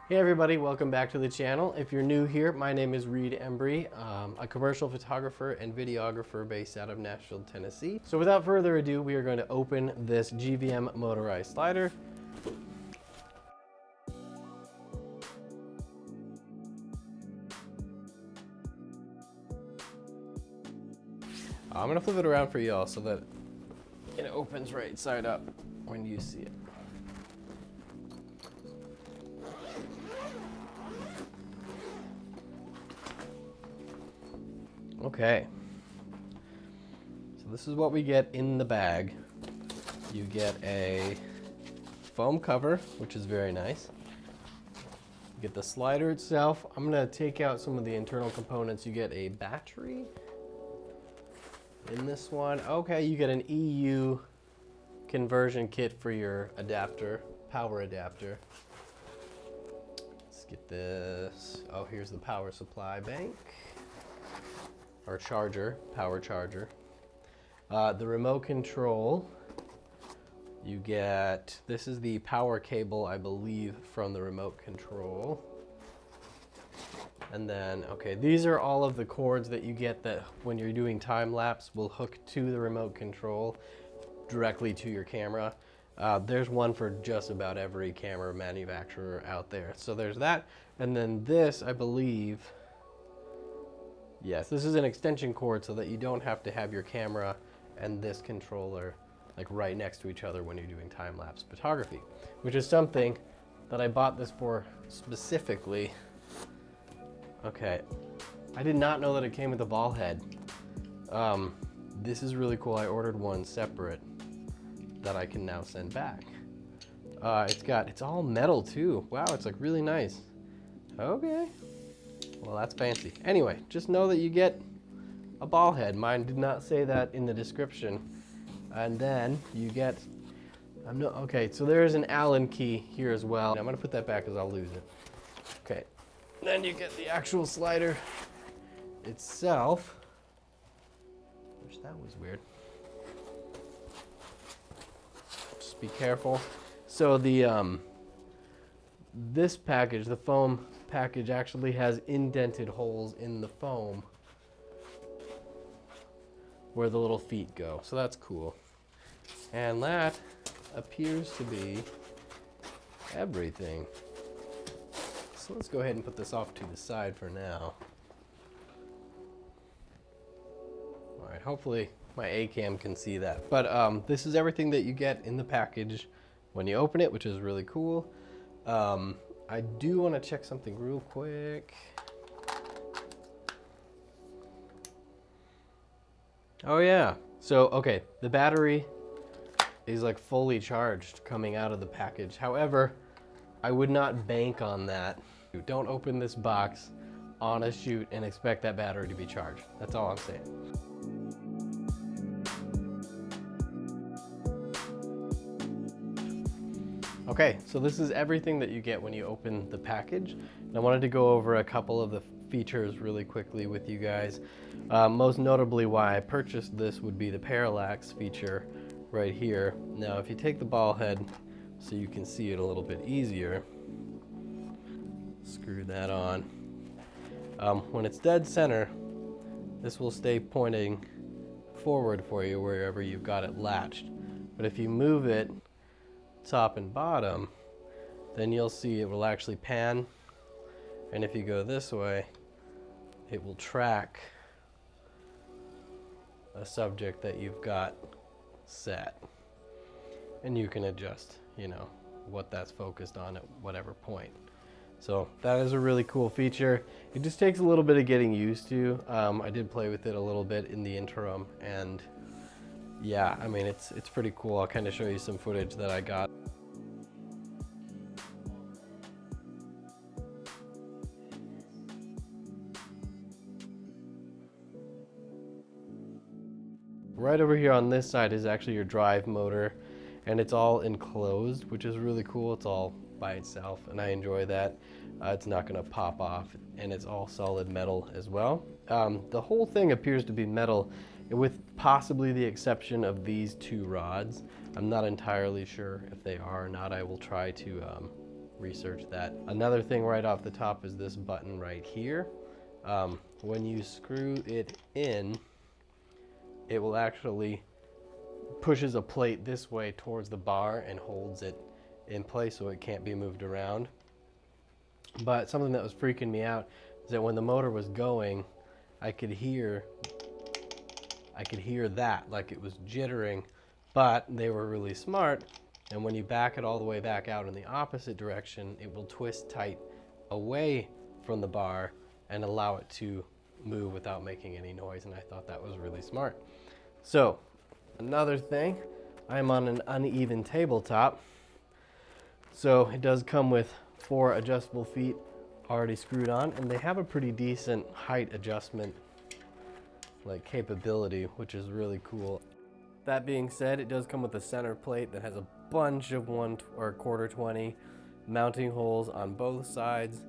Hey everybody, welcome back to the channel. If you're new here, my name is Embry, a commercial photographer and videographer based out of Nashville, Tennessee. So without further ado, we are going to open this GVM motorized slider. I'm gonna flip it around for y'all so that it opens right side up when you see it. Okay, so this is what we get in the bag. You get a foam cover, which is very nice. You get the slider itself. I'm gonna take out some of the internal components. You get a battery in this one. Okay, you get an EU conversion kit for your adapter, power adapter. Let's get this. Oh, here's the power supply bank. Or charger, power charger. The remote control, you get, this is the power cable, I believe, from the remote control. And then, okay, these are all of the cords that you get that when you're doing time lapse will hook to the remote control directly to your camera. There's one for just about every camera manufacturer out there. So there's that. And then this, I believe, yes, this is an extension cord so that you don't have to have your camera and this controller like right next to each other when you're doing time-lapse photography, which is something that I bought this for specifically. Okay, I did not know that it came with a ball head. This is really cool. I ordered one separate that I can now send back. It's all metal too. Wow, it's like really nice. Okay. Well, that's fancy. Anyway, just know that you get a ball head. Mine did not say that in the description. And then you get, okay, so there's an Allen key here as well. I'm gonna put that back because I'll lose it. Okay, then you get the actual slider itself, which that was weird. Just be careful. So the, this package, the foam package, actually has indented holes in the foam where the little feet go. So that's cool. And that appears to be everything. So let's go ahead and put this off to the side for now. All right, hopefully my A-cam can see that. But this is everything that you get in the package when you open it, which is really cool. I do want to check something real quick. Oh yeah, so okay, the battery is like fully charged coming out of the package. However, I would not bank on that. Don't open this box on a shoot and expect that battery to be charged. That's all I'm saying. Okay, so this is everything that you get when you open the package. And I wanted to go over a couple of the features really quickly with you guys. Most notably why I purchased this would be the parallax feature right here. Now, if you take the ball head so you can see it a little bit easier, screw that on. When it's dead center, this will stay pointing forward for you wherever you've got it latched. But if you move it top and bottom, then you'll see it will actually pan, and if you go this way, it will track a subject that you've got set, and you can adjust, you know, what that's focused on at whatever point. So that is a really cool feature. It just takes a little bit of getting used to. I did play with it a little bit in the interim, and yeah, I mean, it's pretty cool. I'll kind of show you some footage that I got. Right over here on this side is actually your drive motor, and it's all enclosed, which is really cool. It's all by itself, and I enjoy that. It's not gonna pop off, and it's all solid metal as well. The whole thing appears to be metal, with possibly the exception of these two rods. I'm not entirely sure if they are or not. I will try to research that. Another thing right off the top is this button right here. When you screw it in, it will actually pushes a plate this way towards the bar and holds it in place so it can't be moved around. But something that was freaking me out is that when the motor was going, I could hear that, like it was jittering, but they were really smart. And when you back it all the way back out in the opposite direction, it will twist tight away from the bar and allow it to move without making any noise. And I thought that was really smart. So another thing, I'm on an uneven tabletop. So it does come with 4 adjustable feet already screwed on, and they have a pretty decent height adjustment capability, which is really cool. That being said, it does come with a center plate that has a bunch of 1 or 1/4 20 mounting holes on both sides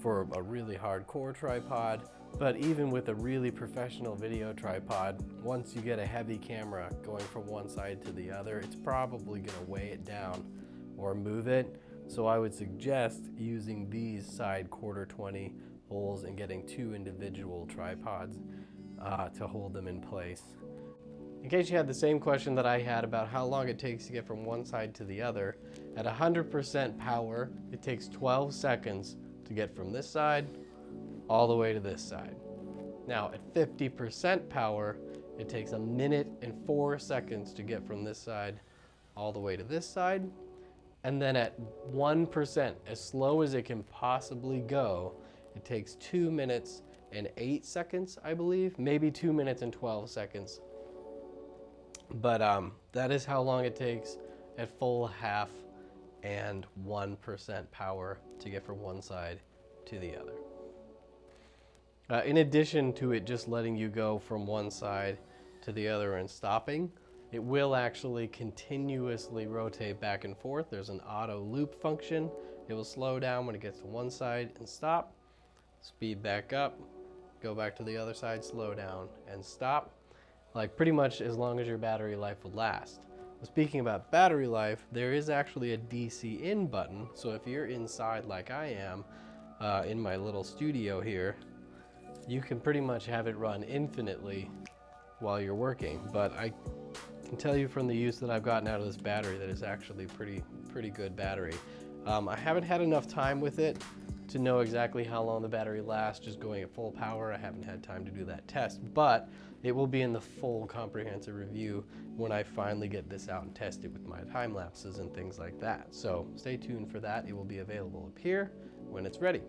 for a really hardcore tripod. But even with a really professional video tripod, once you get a heavy camera going from one side to the other, it's probably going to weigh it down or move it. So I would suggest using these side 1/4 20 holes and getting 2 individual tripods to hold them in place. In case you had the same question that I had about how long it takes to get from one side to the other, at 100% power, it takes 12 seconds to get from this side all the way to this side. Now at 50% power, it takes 1 minute and 4 seconds to get from this side all the way to this side. And then at 1%, as slow as it can possibly go, it takes 2 minutes and 8 seconds, I believe, maybe 2 minutes and 12 seconds. But that is how long it takes at full half and 1% power to get from one side to the other. In addition to it just letting you go from one side to the other and stopping, it will actually continuously rotate back and forth. There's an auto loop function. It will slow down when it gets to one side and stop, speed back up, go back to the other side, slow down and stop, like pretty much as long as your battery life would last. Speaking about battery life, there is actually a DC in button. So if you're inside like I am, in my little studio here, you can pretty much have it run infinitely while you're working. But I can tell you from the use that I've gotten out of this battery that it's actually pretty good battery. I haven't had enough time with it to know exactly how long the battery lasts just going at full power. I haven't had time to do that test, but it will be in the full comprehensive review when I finally get this out and test it with my time lapses and things like that. So stay tuned for that. It will be available up here when it's ready.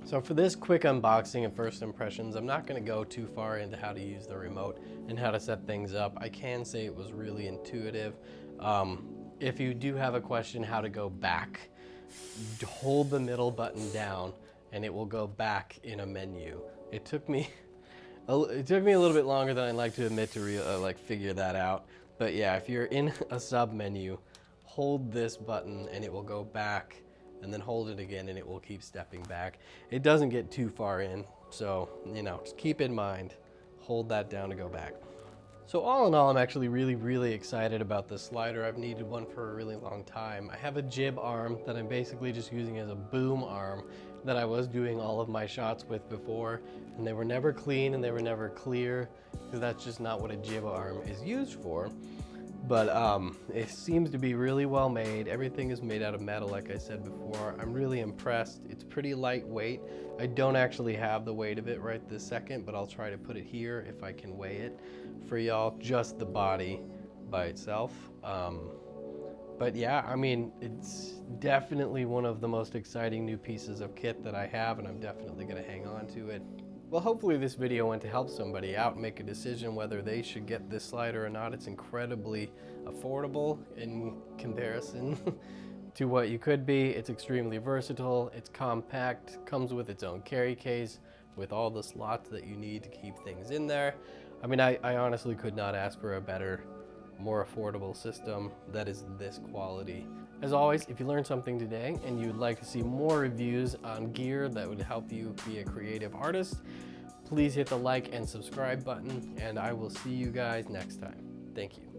So for this quick unboxing and first impressions, I'm not going to go too far into how to use the remote and how to set things up. I can say it was really intuitive. If you do have a question how to go back, hold the middle button down and it will go back in a menu. It took me a little bit longer than I'd like to admit to figure that out. But yeah, if you're in a sub menu, hold this button and it will go back, and then hold it again and it will keep stepping back. It doesn't get too far in, so just keep in mind, hold that down to go back. So all in all, I'm actually really excited about this slider. I've needed one for a really long time. I have a jib arm that I'm basically just using as a boom arm that I was doing all of my shots with before, and they were never clean and they were never clear because that's just not what a jib arm is used for. But it seems to be really well made. Everything is made out of metal, like I said before. I'm really impressed. It's pretty lightweight. I don't actually have the weight of it right this second, but I'll try to put it here if I can weigh it for y'all, just the body by itself. But yeah, I mean, it's definitely one of the most exciting new pieces of kit that I have, and I'm definitely gonna hang on to it. Well, hopefully this video went to help somebody out make a decision whether they should get this slider or not. It's incredibly affordable in comparison to what you could be. It's extremely versatile, it's compact, comes with its own carry case with all the slots that you need to keep things in there. I mean, I honestly could not ask for a better, more affordable system that is this quality. As always, if you learned something today and you'd like to see more reviews on gear that would help you be a creative artist, please hit the like and subscribe button, and I will see you guys next time. Thank you.